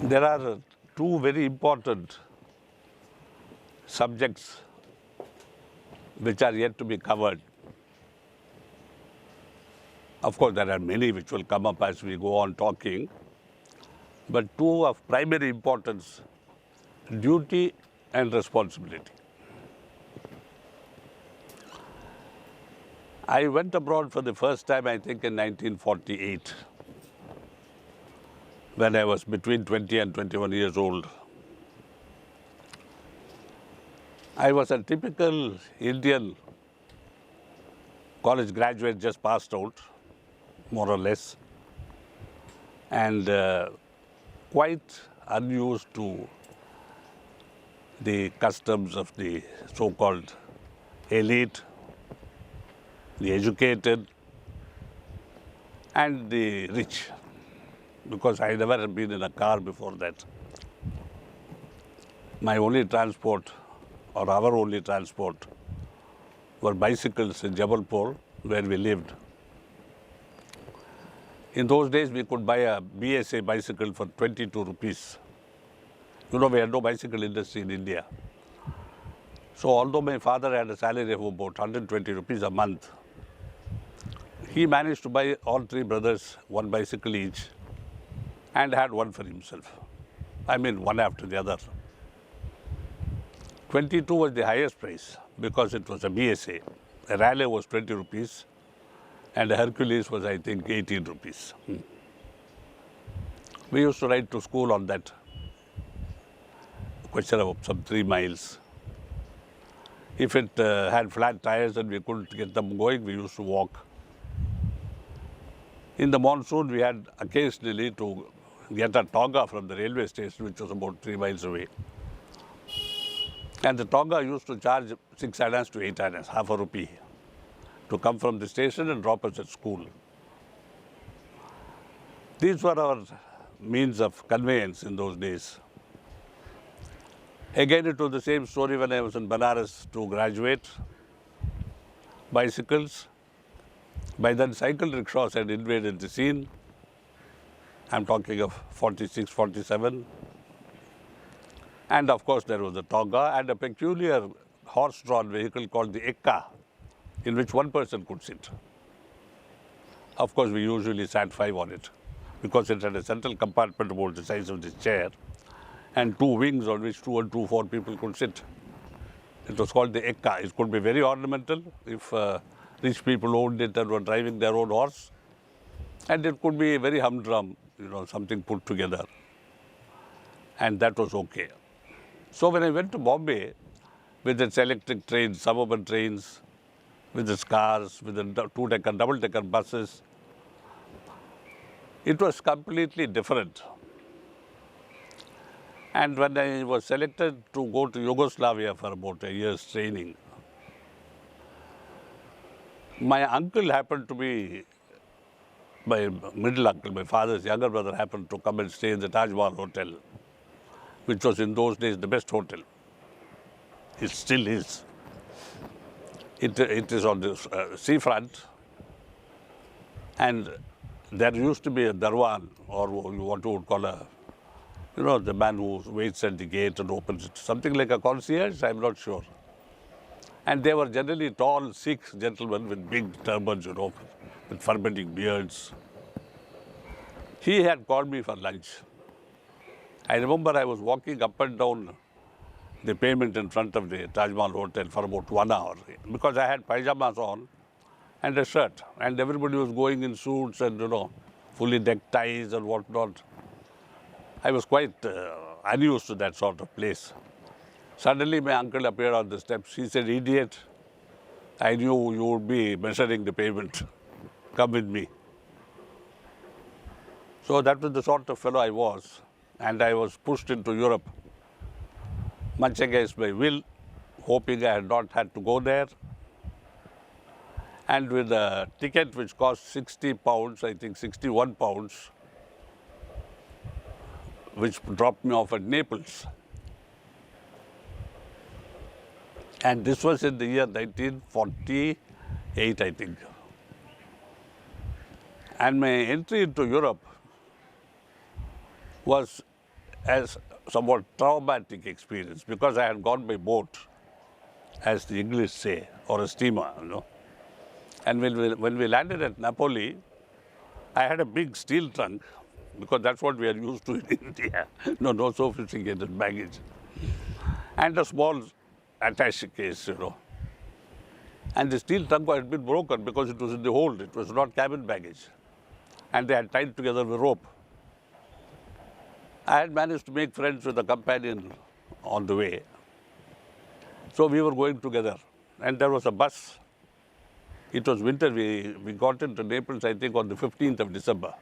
There are two very important subjects which are yet to be covered. Of course, there are many which will come up as we go on talking, but two of primary importance, duty and responsibility. I went abroad for the first time, I think, in 1948, when I was between 20 and 21 years old. I was a typical Indian college graduate, just passed out, more or less, and quite unused to the customs of the so-called elite, the educated, and the rich, because I never had been in a car before that. My only transport, or our only transport, were bicycles in Jabalpur, where we lived. In those days, we could buy a BSA bicycle for 22 rupees. You know, we had no bicycle industry in India. So although my father had a salary of about 120 rupees a month, he managed to buy all three brothers one bicycle each and had one for himself. I mean, one after the other. 22 was the highest price because it was a BSA. A Raleigh was 20 rupees and a Hercules was, I think, 18 rupees. We used to ride to school on that, question of some 3 miles. If it had flat tires and we couldn't get them going, we used to walk. In the monsoon, we had occasionally to get a toga from the railway station, which was about 3 miles away. And the toga used to charge 6 annas to 8 annas, half a rupee, to come from the station and drop us at school. These were our means of conveyance in those days. Again, it was the same story when I was in Banaras to graduate. Bicycles. By then, cycle rickshaws had invaded the scene. I'm talking of 46, 47. And of course, there was a toga and a peculiar horse-drawn vehicle called the ekka, in which one person could sit. Of course, we usually sat 5 on it because it had a central compartment about the size of this chair and 2 wings on which 2 and 2, 4 people could sit. It was called the ekka. It could be very ornamental if rich people owned it and were driving their own horse. And it could be very humdrum, you know, something put together. And that was okay. So when I went to Bombay with its electric trains, suburban trains, with its cars, with the 2-decker, double-decker buses, it was completely different. And when I was selected to go to Yugoslavia for about a year's training, my uncle happened to be, my middle uncle, my father's younger brother, happened to come and stay in the Taj Mahal Hotel, which was in those days the best hotel. It still is. It is on the seafront, and there used to be a darwan, or what you would call a, you know, the man who waits at the gate and opens it, something like a concierge, I'm not sure. And they were generally tall Sikh gentlemen with big turbans, you know, with fermenting beards. He had called me for lunch. I remember I was walking up and down the pavement in front of the Taj Mahal Hotel for about 1 hour because I had pyjamas on and a shirt, and everybody was going in suits and, you know, fully decked ties and whatnot. I was quite unused to that sort of place. Suddenly my uncle appeared on the steps. He said, "Idiot, I knew you would be measuring the pavement. Come with me." So that was the sort of fellow I was. And I was pushed into Europe, much against my will, hoping I had not had to go there. And with a ticket which cost 60 pounds, I think 61 pounds, which dropped me off at Naples. And this was in the year 1948, I think. And my entry into Europe was as somewhat traumatic experience because I had gone by boat, as the English say, or a steamer, you know. And when we landed at Napoli, I had a big steel trunk because that's what we are used to in India. No sophisticated baggage. And a small attaché case, you know. And the steel trunk had been broken because it was in the hold. It was not cabin baggage. And they had tied together with rope. I had managed to make friends with a companion on the way. So we were going together. And there was a bus. It was winter. We got into Naples, I think, on the 15th of December.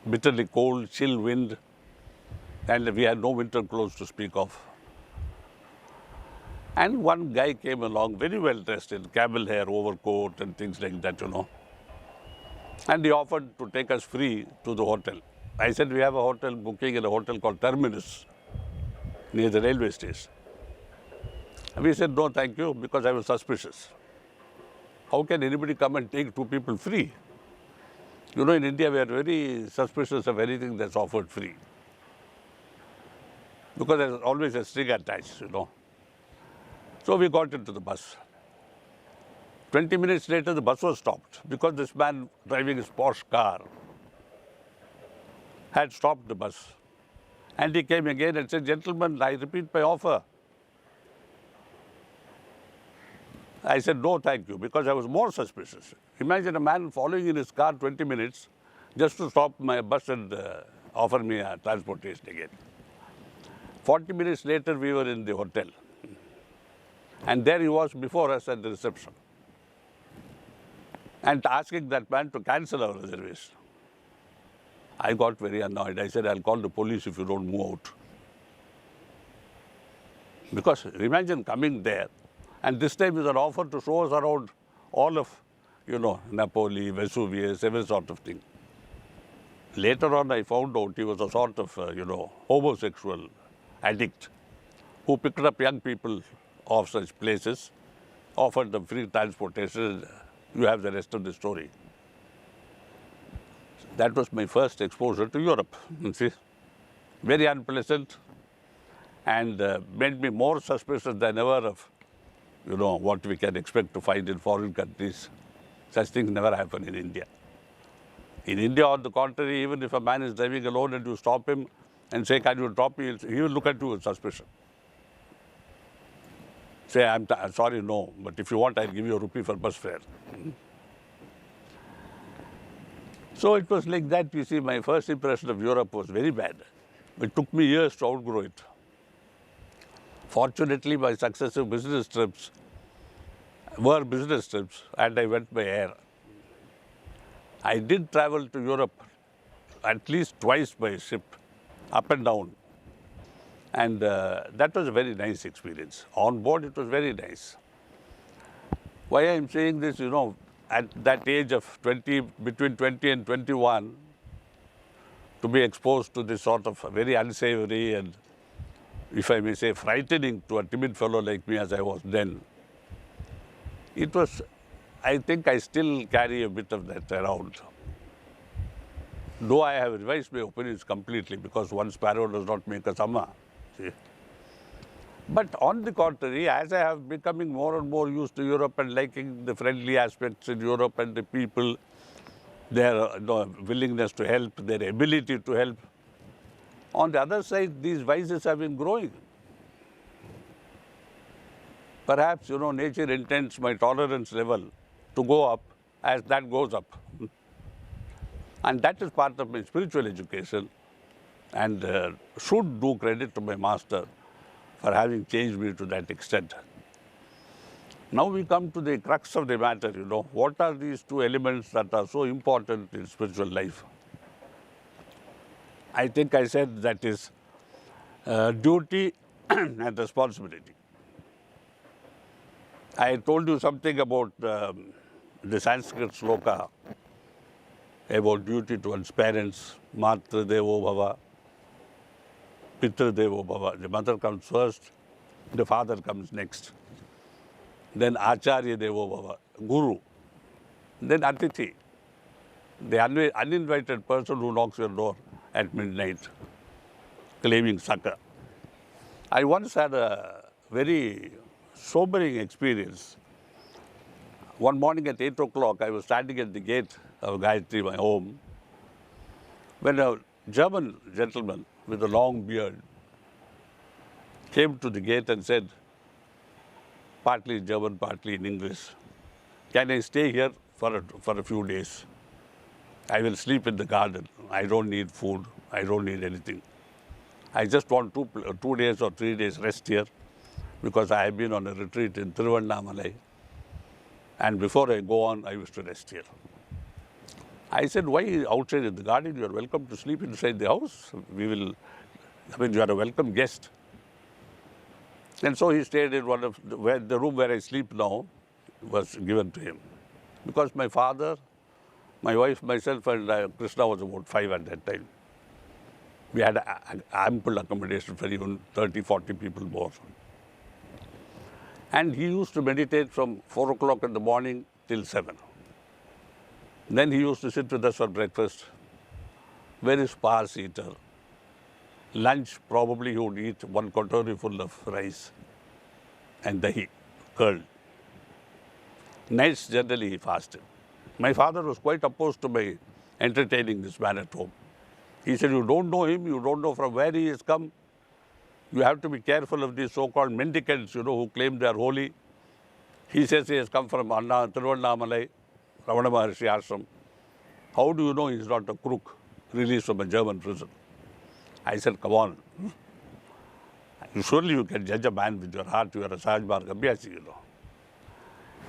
Bitterly cold, chill wind. And we had no winter clothes to speak of. And one guy came along, very well dressed in camel hair, overcoat and things like that, you know. And he offered to take us free to the hotel. I said, we have a hotel booking in a hotel called Terminus, near the railway station. And we said, no, thank you, because I was suspicious. How can anybody come and take two people free? You know, in India, we are very suspicious of anything that's offered free. Because there's always a string attached, you know. So we got into the bus. 20 minutes later, the bus was stopped because this man driving his Porsche car had stopped the bus. And he came again and said, gentlemen, I repeat my offer. I said, no, thank you, because I was more suspicious. Imagine a man following in his car 20 minutes just to stop my bus and offer me a transportation again. 40 minutes later, we were in the hotel. And there he was before us at the reception. And asking that man to cancel our reservation. I got very annoyed. I said, I'll call the police if you don't move out. Because imagine coming there, and this time is an offer to show us around all of, you know, Napoli, Vesuvius, every sort of thing. Later on, I found out he was a sort of, homosexual addict who picked up young people of such places, offered them free transportation. You have the rest of the story. That was my first exposure to Europe, you see. Very unpleasant and made me more suspicious than ever of, you know, what we can expect to find in foreign countries. Such things never happen in India. In India, on the contrary, even if a man is driving alone and you stop him and say, can you drop me, he will look at you with suspicion. Say, I'm sorry, no, but if you want, I'll give you a rupee for bus fare. So it was like that, you see, my first impression of Europe was very bad. It took me years to outgrow it. Fortunately, my successive business trips were business trips, and I went by air. I did travel to Europe at least twice by ship, up and down. And that was a very nice experience. On board, it was very nice. Why I'm saying this, you know, at that age of 20, between 20 and 21, to be exposed to this sort of very unsavory and, if I may say, frightening to a timid fellow like me as I was then, it was, I think I still carry a bit of that around. Though I have revised my opinions completely because one sparrow does not make a summer. See? But on the contrary, as I have becoming more and more used to Europe and liking the friendly aspects in Europe and the people, their willingness to help, their ability to help, on the other side, these vices have been growing. Perhaps, you know, nature intends my tolerance level to go up as that goes up. And that is part of my spiritual education, and should do credit to my master for having changed me to that extent. Now we come to the crux of the matter, you know. What are these two elements that are so important in spiritual life? I think I said that is duty and responsibility. I told you something about the Sanskrit sloka about duty to one's parents, Matra Devo Bhava, Pitra Devo Bhava. The mother comes first, the father comes next. Then Acharya Devo Bhava, Guru. Then Atithi, the uninvited person who knocks your door at midnight. claiming succor. I once had a very sobering experience. One morning at 8 o'clock, I was standing at the gate of Gayatri, my home, when a German gentleman with a long beard came to the gate and said, partly in German, partly in English, "Can I stay here for a few days? I will sleep in the garden. I don't need food. I don't need anything. I just want 2 days or 3 days rest here because I have been on a retreat in Tiruvannamalai. And before I go on, I wish to rest here." I said, "Why outside in the garden? You are welcome to sleep inside the house. You are a welcome guest." And so he stayed in the room where I sleep now was given to him. Because my father, my wife, myself, and Krishna was about 5 at that time. We had ample accommodation for even 30, 40 people more. And he used to meditate from 4 o'clock in the morning till 7. Then he used to sit with us for breakfast. Very sparse eater. Lunch, probably he would eat 1 katori full of rice and dahi, curd. Nights, generally, he fasted. My father was quite opposed to my entertaining this man at home. He said, "You don't know him, you don't know from where he has come. You have to be careful of these so-called mendicants, who claim they are holy. He says he has come from Tiruvannamalai, Ramana Maharshi ashram. How do you know he is not a crook released from a German prison?" I said, "Come on. Surely you can judge a man with your heart. You are a Sahaj Marg Abhyasi,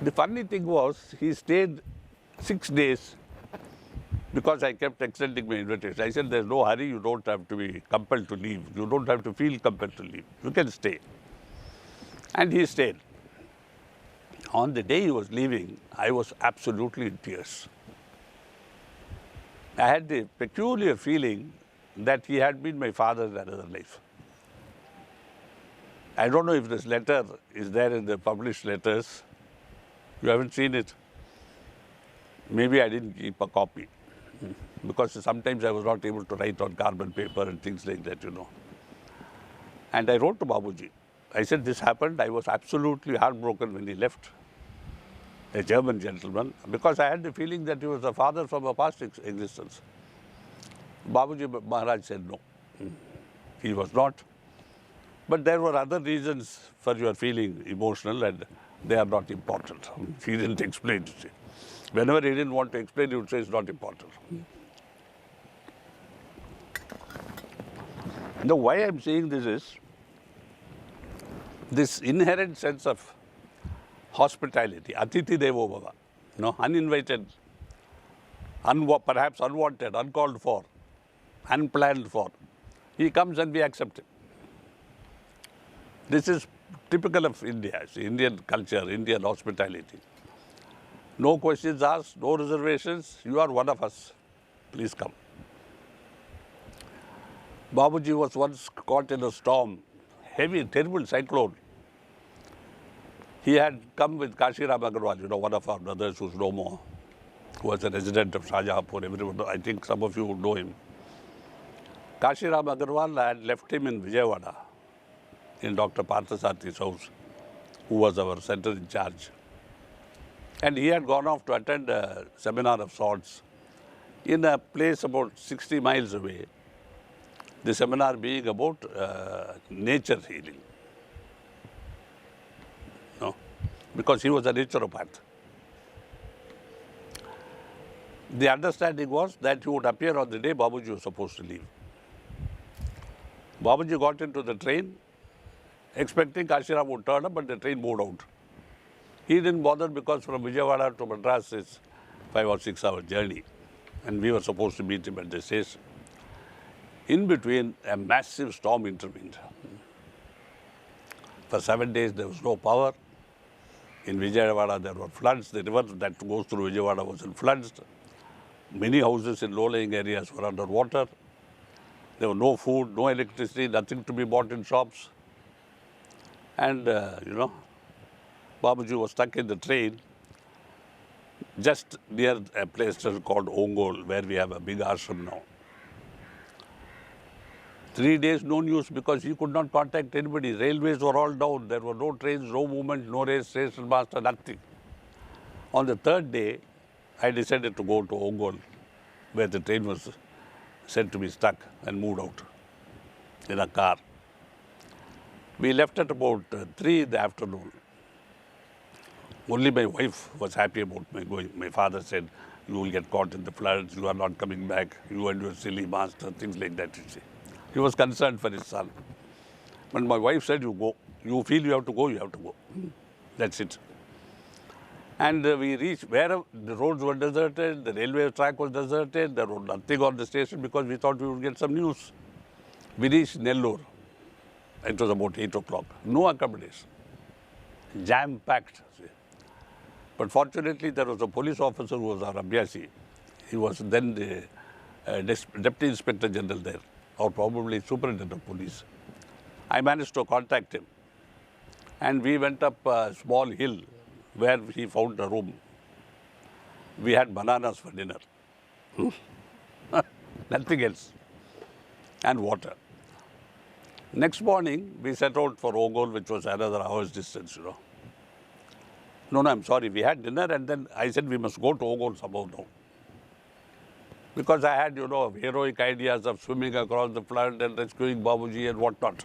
The funny thing was, he stayed 6 days because I kept extending my invitation. I said, "There's no hurry. You don't have to be compelled to leave. You don't have to feel compelled to leave. You can stay." And he stayed. On the day he was leaving, I was absolutely in tears. I had the peculiar feeling that he had been my father in another life. I don't know if this letter is there in the published letters. You haven't seen it. Maybe I didn't keep a copy because sometimes I was not able to write on carbon paper and things like that, And I wrote to Babuji. I said, "This happened. I was absolutely heartbroken when he left, a German gentleman, because I had the feeling that he was a father from a past existence." Babuji Maharaj said, "No, he was not. But there were other reasons for your feeling emotional and they are not important." He didn't explain it. Whenever he didn't want to explain, he would say it's not important. Now, why I'm saying this is, this inherent sense of hospitality, Atithi Devo Bhava, uninvited, perhaps unwanted, uncalled for, unplanned for. He comes and we accept him. This is typical of India, Indian culture, Indian hospitality. No questions asked, no reservations. You are one of us. Please come. Babuji was once caught in a storm, heavy, terrible cyclone. He had come with Kashiram Agarwal, one of our brothers who's no more, who was a resident of Shahjahanpur. Everyone, I think some of you would know him. Kashiram Agarwal had left him in Vijayawada, in Dr. Parthasathi's house, who was our center in charge. And he had gone off to attend a seminar of sorts in a place about 60 miles away. The seminar being about nature healing. Because he was a naturopath. The understanding was that he would appear on the day Babuji was supposed to leave. Babuji got into the train, expecting Kashiram would turn up, but the train moved out. He didn't bother because from Vijayawada to Madras is 5 or 6 hour journey. And we were supposed to meet him at the station. In between, a massive storm intervened. For 7 days, there was no power. In Vijayawada, there were floods. The river that goes through Vijayawada was in floods. Many houses in low-lying areas were underwater. There was no food, no electricity, nothing to be bought in shops. And, Babuji was stuck in the train just near a place called Ongol, where we have a big ashram now. 3 days no news because he could not contact anybody. Railways were all down. There were no trains, no movement, no race, station master, nothing. On the third day, I decided to go to Ongol, where the train was said to be stuck, and moved out in a car. We left at about 3 in the afternoon. Only my wife was happy about my going. My father said, you will get caught in the floods, you are not coming back, you and your silly master, things like that, you see. He was concerned for his son. But my wife said, you go. You feel you have to go, you have to go. That's it. And we reached where the roads were deserted, the railway track was deserted, there was nothing on the station because we thought we would get some news. We reached Nellore. It was about 8 o'clock. No accommodation. Jam-packed. But fortunately, there was a police officer who was our Abhyasi. He was then the Deputy Inspector General there, or probably Superintendent of Police. I managed to contact him. And we went up a small hill where he found a room. We had bananas for dinner. Nothing else. And water. Next morning, we set out for Ongol, which was another hour's distance, you know. No, I'm sorry. We had dinner and then I said we must go to Ongol somehow now. Because I had, you know, heroic ideas of swimming across the flood and rescuing Babuji and whatnot.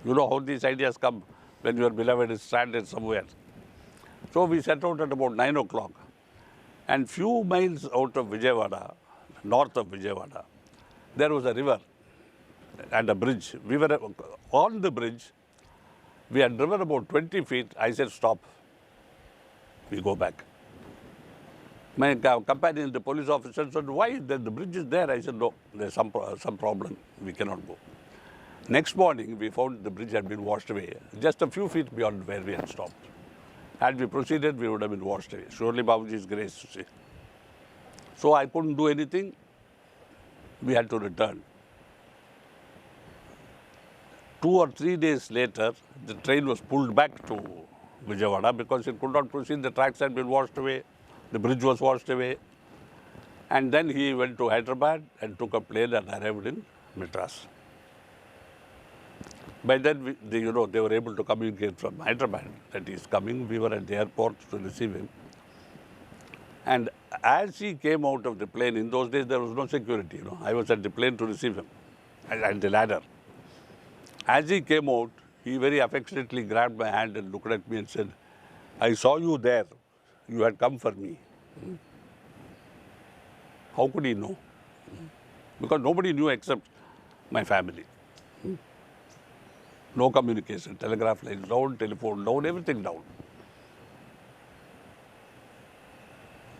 You know how these ideas come when your beloved is stranded somewhere. So we set out at about 9 o'clock. And few miles out of Vijayawada, north of Vijayawada, there was a river and a bridge. We were on the bridge. We had driven about 20 feet. I said, stop. We go back. My companion, the police officer, said, why? The bridge is there. I said, no, there's some problem. We cannot go. Next morning, we found the bridge had been washed away, just a few feet beyond where we had stopped. Had we proceeded, we would have been washed away. Surely Babuji's grace, you see. So I couldn't do anything. We had to return. 2 or 3 days later, the train was pulled back to Vijayawada because it could not proceed. The tracks had been washed away. The bridge was washed away. And then he went to Hyderabad and took a plane and arrived in Madras. By then, they were able to communicate from Hyderabad that he is coming. We were at the airport to receive him. And as he came out of the plane, in those days there was no security. I was at the plane to receive him and the ladder. As he came out, he very affectionately grabbed my hand and looked at me and said, I saw you there. You had come for me. How could he know? Because nobody knew except my family. No communication, telegraph lines down, telephone down, everything down.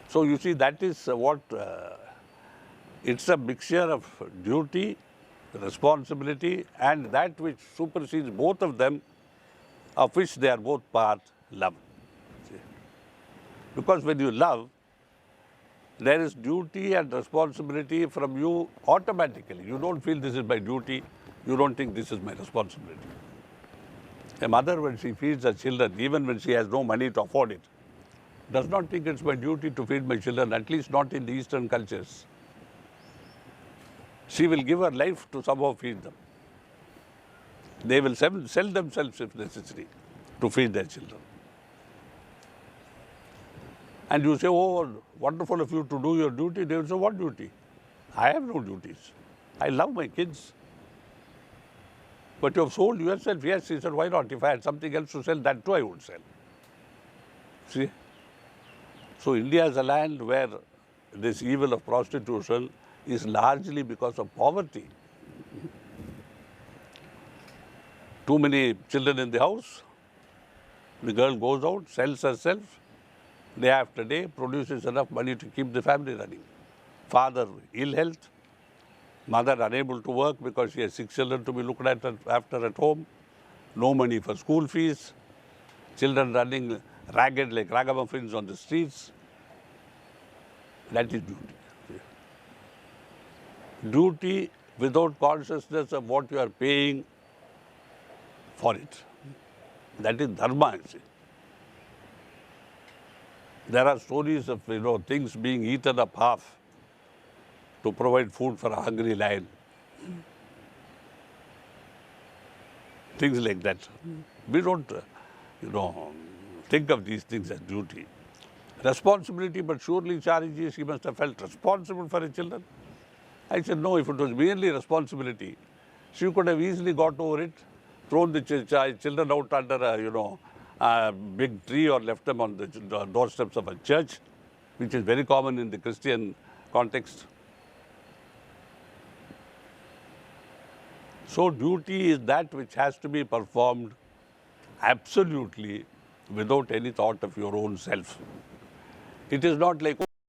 So you see, that is what, it's a mixture of duty, responsibility, and that which supersedes both of them, of which they are both part, love. See? Because when you love, there is duty and responsibility from you automatically. You don't feel this is my duty, you don't think this is my responsibility. A mother, when she feeds her children, even when she has no money to afford it, does not think it's my duty to feed my children, at least not in the Eastern cultures. She will give her life to somehow feed them. They will sell themselves if necessary to feed their children. And you say, oh, wonderful of you to do your duty. They will say, what duty? I have no duties. I love my kids. But you have sold yourself. Yes, he said, why not? If I had something else to sell, that too I would sell. See? So India is a land where this evil of prostitution is largely because of poverty. Too many children in the house. The girl goes out, sells herself, day after day, produces enough money to keep the family running. Father, ill health. Mother, unable to work because she has 6 children to be looked after at home. No money for school fees. Children running ragged like ragamuffins on the streets. That is duty. Duty without consciousness of what you are paying for it. That is dharma, you see. There are stories of, things being eaten up half to provide food for a hungry lion. things like that. We don't, think of these things as duty. Responsibility, but surely Chariji, she must have felt responsible for her children. I said, no, if it was merely responsibility, she could have easily got over it, thrown the children out under a big tree or left them on the doorsteps of a church, which is very common in the Christian context. So duty is that which has to be performed absolutely without any thought of your own self. It is not like,